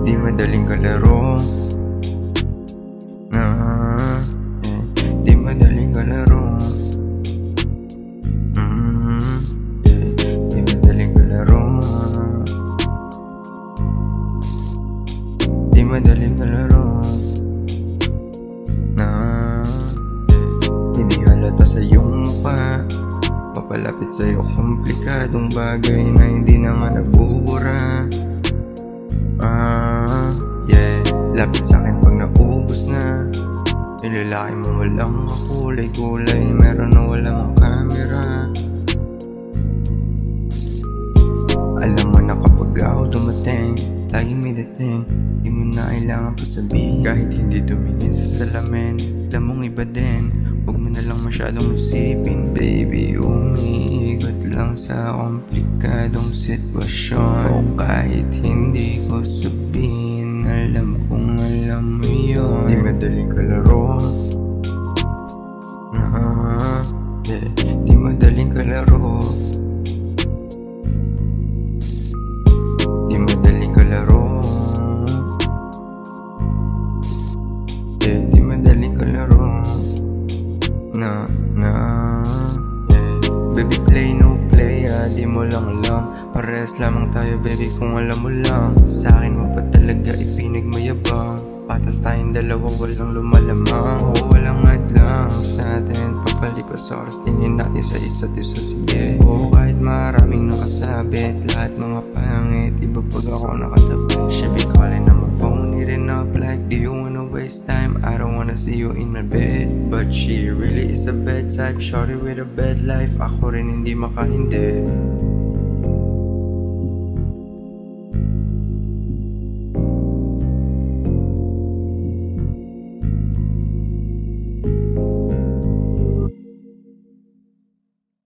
Di madaling kalaro na di madaling kalaro. Di madaling kalaro. Di madaling kalaro na hindi halata sa iyong mukha. Papalapit sa'yo komplikadong bagay na hindi na nga nabubura. Lapit sa'kin pag naubos na. Yung lalaki mo walang kakulay-kulay, meron na walang camera. Alam mo na kapag ako dumating, lagi may dating. Di mo na kailangan pa sabihin, kahit hindi tumingin sa salamin. Alam mong iba din, huwag mo na lang masyadong isipin. Baby, umiikot lang sa komplikadong sitwasyon. O kahit hindi ko sabihin, alam kong alam mo yun. Di madaling kalaro di madaling kalaro. Di madaling kalaro. Di madaling kalaro Baby play no play, di mo lang alam. Parehas lamang tayo baby kung alam mo lang. Sa'kin mo pa talaga ipinagmayabang. Patas tayong dalawa walang lumalamang. Walang hadlang sa atin, papalipas oras tingin natin sa isa't isa. Sige, kahit maraming nakasabit, lahat mga pangit, iba pag ako nakatabi. She be calling on my phone, hitting up like, do you wanna waste time? I don't wanna see you in my bed. But she really is a bad type, shorty with a bad life. Ako rin hindi makahindi.